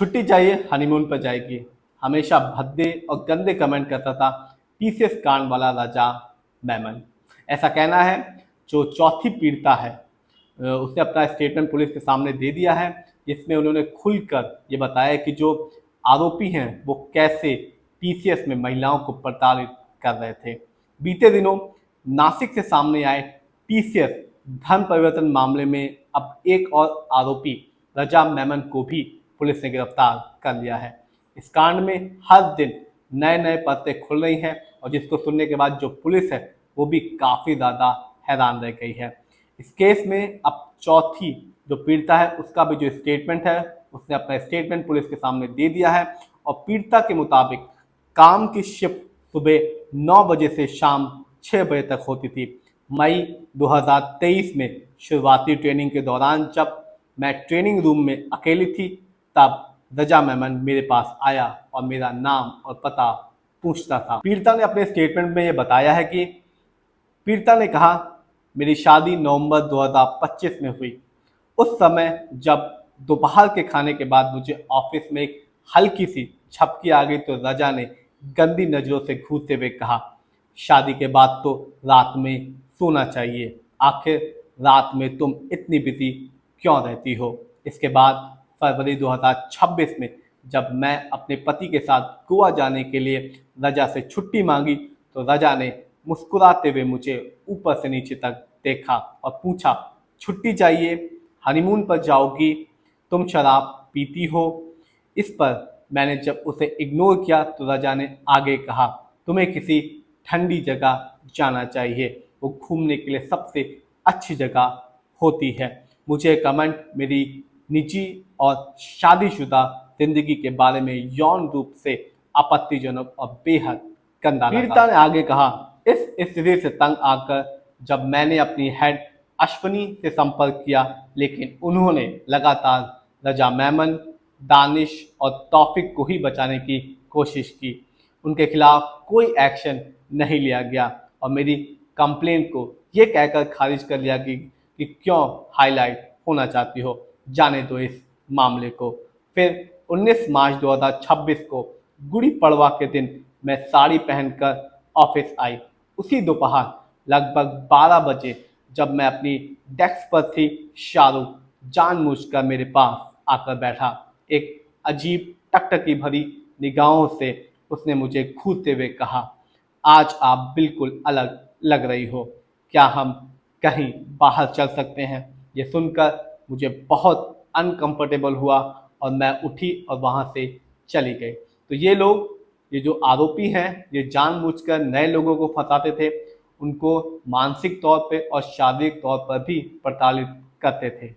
छुट्टी चाहिए, हनीमून पर जाएगी। हमेशा भद्दे और गंदे कमेंट करता था टीसीएस कांड वाला राजा मेमन। ऐसा कहना है। जो चौथी पीड़िता है उसने अपना स्टेटमेंट पुलिस के सामने दे दिया है, जिसमें उन्होंने खुलकर ये बताया कि जो आरोपी हैं वो कैसे टीसीएस में महिलाओं को प्रताड़ित कर रहे थे। बीते दिनों नासिक से सामने आए टीसीएस धन परिवर्तन मामले में अब एक और आरोपी रजा मेमन को भी पुलिस ने गिरफ्तार कर लिया है। इस कांड में हर दिन नए नए पर्चे खुल रही हैं और जिसको सुनने के बाद जो पुलिस है वो भी काफ़ी ज़्यादा हैरान रह गई है। इस केस में अब चौथी जो पीड़िता है उसका भी जो स्टेटमेंट है उसने अपना स्टेटमेंट पुलिस के सामने दे दिया है और पीड़िता के मुताबिक काम की शिफ्ट सुबह 9 बजे से शाम 6 बजे तक होती थी। मई 2023 में शुरुआती ट्रेनिंग के दौरान जब मैं ट्रेनिंग रूम में अकेली थी तब रजा मेमन मेरे पास आया और मेरा नाम और पता पूछता था। पीड़िता ने अपने स्टेटमेंट में ये बताया है कि पीड़िता ने कहा, मेरी शादी नवंबर 2025 में हुई। उस समय जब दोपहर के खाने के बाद मुझे ऑफिस में एक हल्की सी झपकी आ गई तो रजा ने गंदी नज़रों से घूरते हुए कहा, शादी के बाद तो रात में सोना चाहिए, आखिर रात में तुम इतनी बिजी क्यों रहती हो। इसके बाद फरवरी 2026 में जब मैं अपने पति के साथ गोवा जाने के लिए रजा से छुट्टी मांगी तो रजा ने मुस्कुराते हुए मुझे ऊपर से नीचे तक देखा और पूछा, छुट्टी चाहिए, हनीमून पर जाओगी, तुम शराब पीती हो। इस पर मैंने जब उसे इग्नोर किया तो रजा ने आगे कहा, तुम्हें किसी ठंडी जगह जाना चाहिए, वो घूमने के लिए सबसे अच्छी जगह होती है। मुझे कमेंट मेरी निजी और शादीशुदा जिंदगी के बारे में यौन रूप से आपत्तिजनक और बेहद गंदा लगा। पीड़िता ने आगे कहा, इस स्थिति से तंग आकर जब मैंने अपनी हेड अश्वनी से संपर्क किया लेकिन उन्होंने लगातार रजा मेमन, दानिश और तौफिक को ही बचाने की कोशिश की। उनके खिलाफ कोई एक्शन नहीं लिया गया और मेरी कंप्लेंट को ये कहकर खारिज कर लिया कि क्यों हाईलाइट होना चाहती हो, जाने दो इस मामले को। फिर 19 मार्च 2026 को गुड़ी पड़वा के दिन मैं साड़ी पहनकर ऑफिस आई। उसी दोपहर लगभग 12 बजे जब मैं अपनी डेस्क पर थी, शाहरुख जानबूझकर मेरे पास आकर बैठा। एक अजीब टकटकी भरी निगाहों से उसने मुझे घूरते हुए कहा, आज आप बिल्कुल अलग लग रही हो, क्या हम कहीं बाहर चल सकते हैं। ये सुनकर मुझे बहुत अनकंफर्टेबल हुआ और मैं उठी और वहाँ से चली गई। तो ये जो आरोपी हैं ये जानबूझकर नए लोगों को फंसाते थे, उनको मानसिक तौर पे और शारीरिक तौर पर भी प्रताड़ित करते थे।